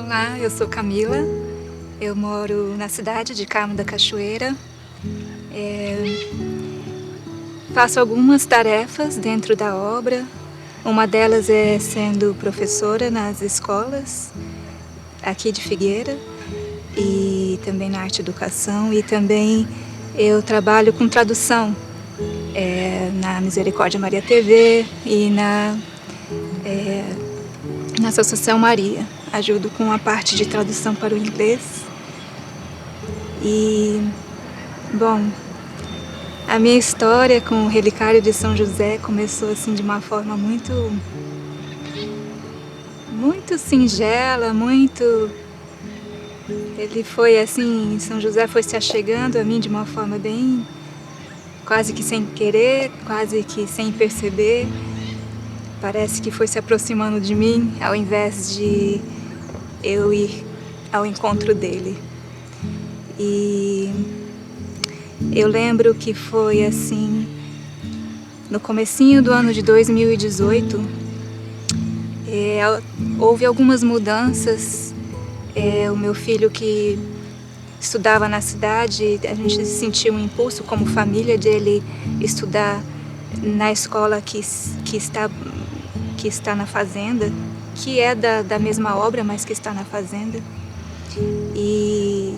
Olá, eu sou Camila, eu moro na cidade de Carmo da Cachoeira. Faço algumas tarefas dentro da obra, uma delas é sendo professora nas escolas aqui de Figueira e também na arte educação, e também eu trabalho com tradução na Misericórdia Maria TV e na Associação Maria. Ajudo com a parte de tradução para o inglês. E, bom, a minha história com o Relicário de São José começou assim de uma forma muito singela, ele foi assim, São José foi se achegando a mim de uma forma bem, quase que sem querer, quase que sem perceber. Parece que foi se aproximando de mim, ao invés de eu ir ao encontro dele. E eu lembro que foi assim, no comecinho do ano de 2018, houve algumas mudanças. O meu filho, que estudava na cidade, a gente sentiu um impulso como família de ele estudar na escola que está na fazenda, que é da mesma obra, mas que está na fazenda. E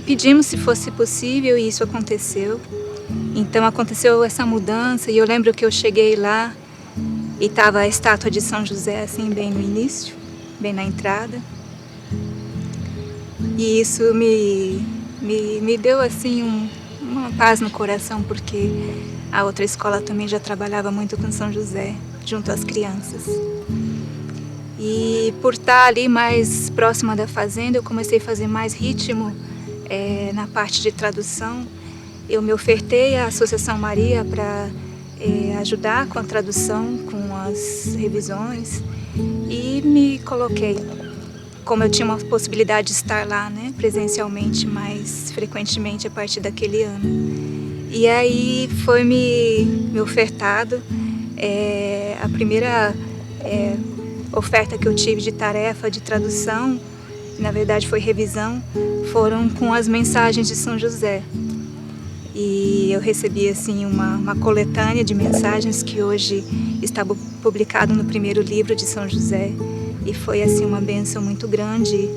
pedimos se fosse possível, e isso aconteceu. Então aconteceu essa mudança, e eu lembro que eu cheguei lá e estava a estátua de São José assim bem no início, bem na entrada. E isso me deu assim uma paz no coração, porque a outra escola também já trabalhava muito com São José, junto às crianças. E por estar ali mais próxima da fazenda, eu comecei a fazer mais ritmo na parte de tradução. Eu me ofertei à Associação Maria para ajudar com a tradução, com as revisões, e me coloquei. Como eu tinha uma possibilidade de estar lá, né, presencialmente mais frequentemente a partir daquele ano. E aí foi me ofertado a primeira oferta que eu tive de tarefa de tradução, na verdade foi revisão, foram com as mensagens de São José. E eu recebi assim uma coletânea de mensagens que hoje está publicado no primeiro livro de São José. E foi assim uma bênção muito grande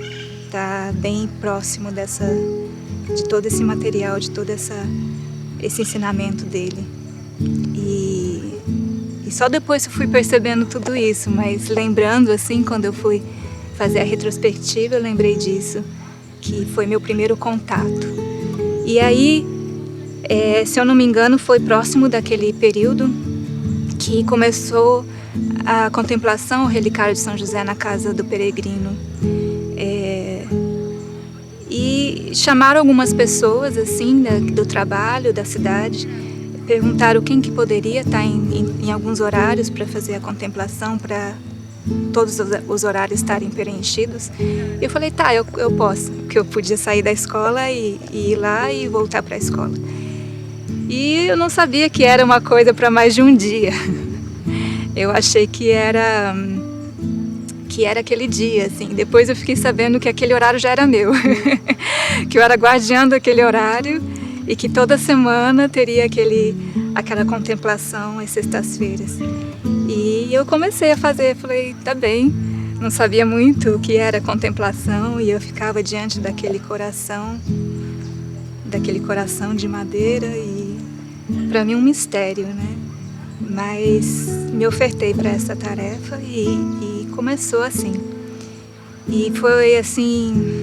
estar bem próximo de todo esse material, de todo esse ensinamento dele. E só depois eu fui percebendo tudo isso, mas lembrando assim, quando eu fui fazer a retrospectiva, eu lembrei disso, que foi meu primeiro contato. E aí, se eu não me engano, foi próximo daquele período que começou a contemplação, o Relicário de São José na casa do peregrino. E chamaram algumas pessoas assim do trabalho, da cidade, perguntaram quem que poderia estar em alguns horários para fazer a contemplação, para todos os horários estarem preenchidos. E eu falei, tá, eu posso, porque eu podia sair da escola e ir lá e voltar para a escola. E eu não sabia que era uma coisa para mais de um dia. Eu achei que era aquele dia, assim. Depois eu fiquei sabendo que aquele horário já era meu, que eu era guardiã daquele horário e que toda semana teria aquela contemplação às sextas-feiras. E eu comecei a fazer, falei, tá bem. Não sabia muito o que era contemplação, e eu ficava diante daquele coração de madeira, e para mim um mistério, né? Mas me ofertei para essa tarefa e começou assim. E foi assim,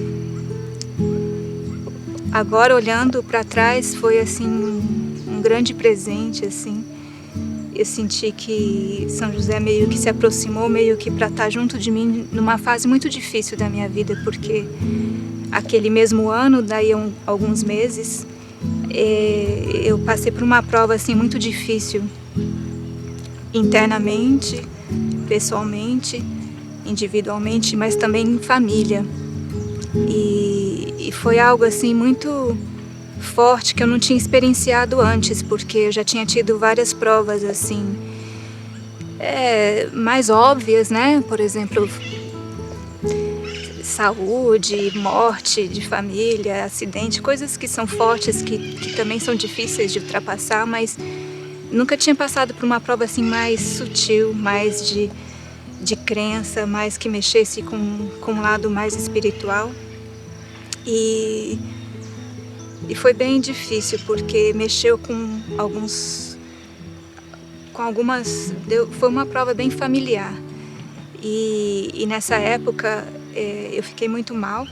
agora olhando para trás, foi assim um grande presente, assim. Eu senti que São José meio que se aproximou, meio que para estar junto de mim numa fase muito difícil da minha vida, porque aquele mesmo ano, daí alguns meses, eu passei por uma prova assim muito difícil, internamente, pessoalmente, individualmente, mas também em família. E foi algo assim muito forte que eu não tinha experienciado antes, porque eu já tinha tido várias provas assim mais óbvias, né? Por exemplo, saúde, morte de família, acidente, coisas que são fortes, que também são difíceis de ultrapassar, mas nunca tinha passado por uma prova assim mais sutil, mais de crença, mais que mexesse com um lado mais espiritual. E foi bem difícil, porque mexeu com algumas... Foi uma prova bem familiar. E nessa época eu fiquei muito mal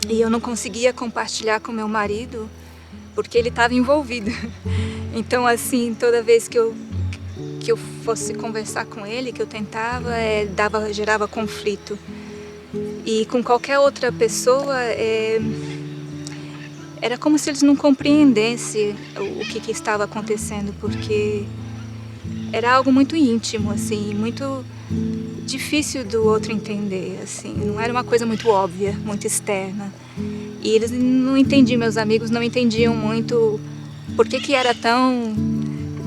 e eu não conseguia compartilhar com meu marido porque ele estava envolvido. Então, assim, toda vez que eu fosse conversar com ele, que eu tentava, gerava conflito. E com qualquer outra pessoa, era como se eles não compreendessem o que estava acontecendo, porque era algo muito íntimo, assim, muito difícil do outro entender, assim, não era uma coisa muito óbvia, muito externa. E eles não entendiam, meus amigos não entendiam muito por que era tão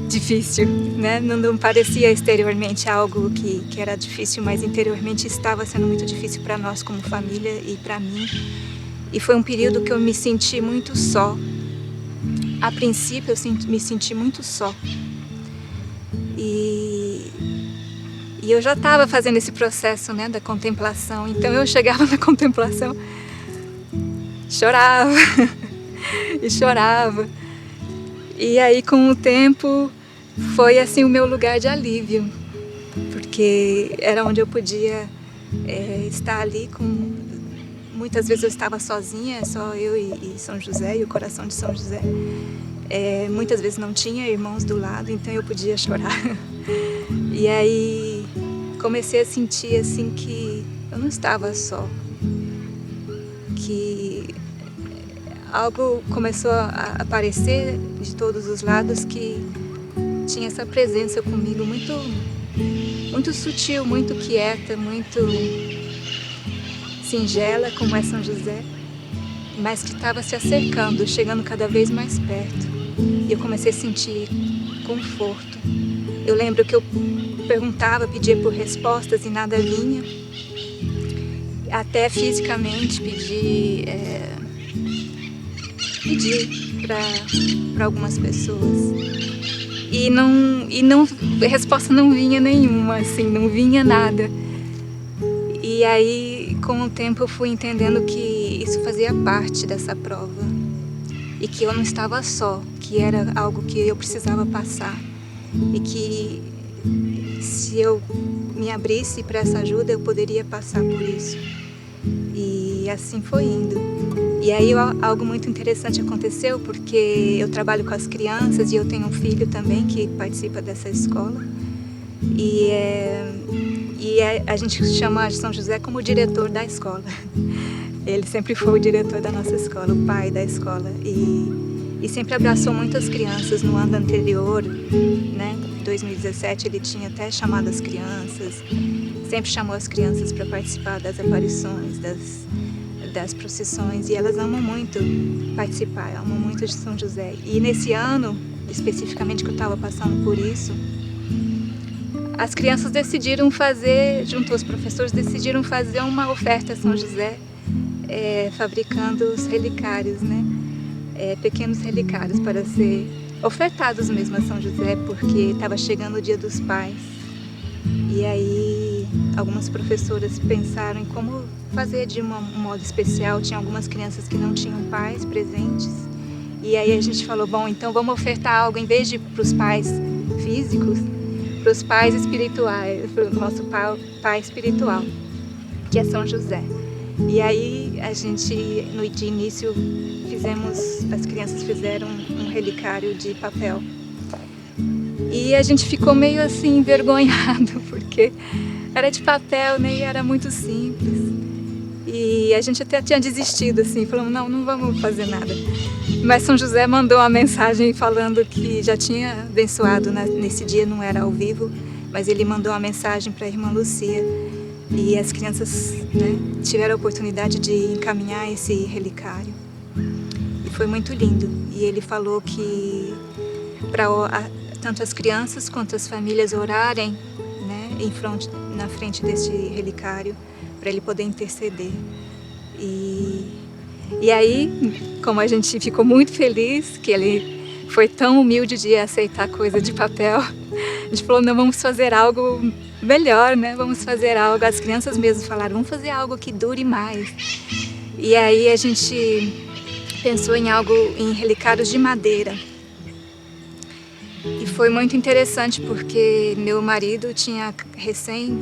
difícil, né? Não parecia exteriormente algo que era difícil, mas interiormente estava sendo muito difícil para nós como família e para mim. E foi um período que eu me senti muito só. A princípio eu me senti muito só. E eu já estava fazendo esse processo, né, da contemplação. Então eu chegava na contemplação, chorava e chorava. E aí, com o tempo, foi assim o meu lugar de alívio, porque era onde eu podia estar ali com... Muitas vezes eu estava sozinha, só eu e São José, e o coração de São José. Muitas vezes não tinha irmãos do lado, então eu podia chorar. E aí comecei a sentir assim que eu não estava só, que algo começou a aparecer de todos os lados, que tinha essa presença comigo muito, muito sutil, muito quieta, muito singela, como é São José, mas que estava se acercando, chegando cada vez mais perto. E eu comecei a sentir conforto. Eu lembro que eu perguntava, pedia por respostas e nada vinha. Até fisicamente pedi para algumas pessoas. E a resposta não vinha nenhuma, assim, não vinha nada. E aí, com o tempo, eu fui entendendo que isso fazia parte dessa prova. E que eu não estava só, que era algo que eu precisava passar. E que se eu me abrisse para essa ajuda, eu poderia passar por isso. E assim foi indo. E aí algo muito interessante aconteceu, porque eu trabalho com as crianças e eu tenho um filho também que participa dessa escola. E a gente chama São José como o diretor da escola. Ele sempre foi o diretor da nossa escola, o pai da escola. E sempre abraçou muitas crianças. No ano anterior, né, 2017, ele tinha até chamado as crianças, sempre chamou as crianças para participar das aparições, das procissões, e elas amam muito participar, amam muito de São José. E nesse ano, especificamente, que eu estava passando por isso, as crianças decidiram fazer, junto aos professores, decidiram fazer uma oferta a São José, fabricando os relicários, né? Pequenos relicários para ser ofertados mesmo a São José, porque estava chegando o Dia dos Pais. E aí algumas professoras pensaram em como fazer de um modo especial. Tinha algumas crianças que não tinham pais presentes. E aí a gente falou, bom, então vamos ofertar algo, em vez de para os pais físicos, para os pais espirituais, para o nosso pai espiritual, que é São José. E aí a gente, de início, as crianças fizeram um relicário de papel. E a gente ficou meio assim envergonhado, porque era de papel, né, e era muito simples. E a gente até tinha desistido, assim, falando, não vamos fazer nada. Mas São José mandou uma mensagem falando que já tinha abençoado nesse dia, não era ao vivo, mas ele mandou uma mensagem para a irmã Lucia. E as crianças, né, tiveram a oportunidade de encaminhar esse relicário. E foi muito lindo. E ele falou que para tanto as crianças quanto as famílias orarem, né, na frente deste relicário, para ele poder interceder. E aí, como a gente ficou muito feliz que ele foi tão humilde de aceitar coisa de papel, a gente falou, não, vamos fazer algo melhor, né? Vamos fazer algo, as crianças mesmo falaram, vamos fazer algo que dure mais. E aí a gente pensou em algo, em relicários de madeira. E foi muito interessante porque meu marido tinha recém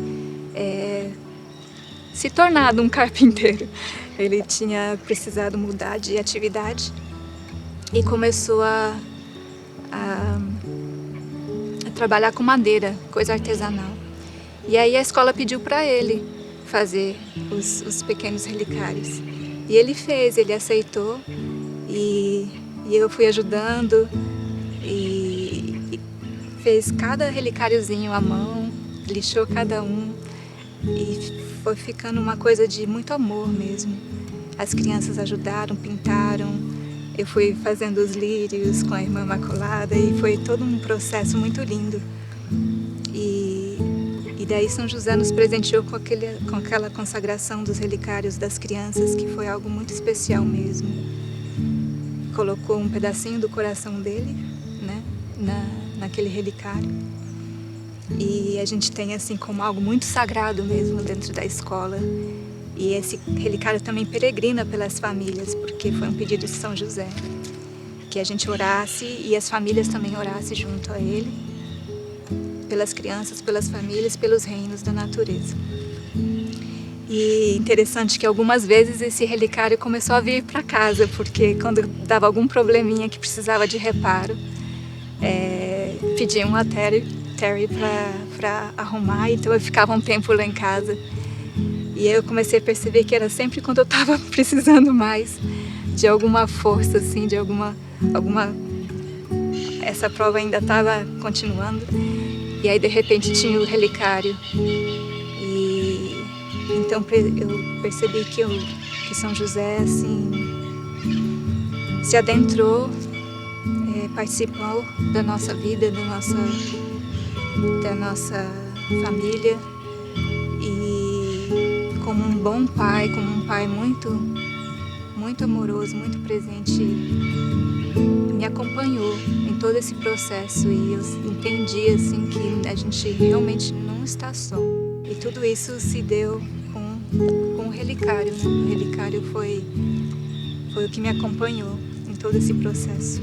se tornado um carpinteiro. Ele tinha precisado mudar de atividade e começou a trabalhar com madeira, coisa artesanal. E aí a escola pediu para ele fazer os pequenos relicários. E ele fez, ele aceitou e eu fui ajudando e fez cada relicáriozinho à mão, lixou cada um e foi ficando uma coisa de muito amor mesmo. As crianças ajudaram, pintaram, eu fui fazendo os lírios com a irmã Imaculada e foi todo um processo muito lindo. E daí São José nos presenteou com aquela consagração dos relicários das crianças, que foi algo muito especial mesmo. Colocou um pedacinho do coração dele, né, naquele relicário. E a gente tem assim como algo muito sagrado mesmo dentro da escola. E esse relicário também peregrina pelas famílias, porque foi um pedido de São José, que a gente orasse e as famílias também orassem junto a ele, pelas crianças, pelas famílias, pelos reinos da natureza. E interessante que algumas vezes esse relicário começou a vir para casa, porque quando dava algum probleminha que precisava de reparo, pediam a Terry para arrumar, então eu ficava um tempo lá em casa. E aí eu comecei a perceber que era sempre quando eu estava precisando mais de alguma força, assim, de alguma... Essa prova ainda estava continuando. E aí de repente tinha o relicário. E então eu percebi que São José, assim, se adentrou, participou da nossa vida, da nossa família. Como um bom pai, como um pai muito, muito amoroso, muito presente, me acompanhou em todo esse processo e eu entendi assim que a gente realmente não está só. E tudo isso se deu com o relicário, né? O relicário foi o que me acompanhou em todo esse processo.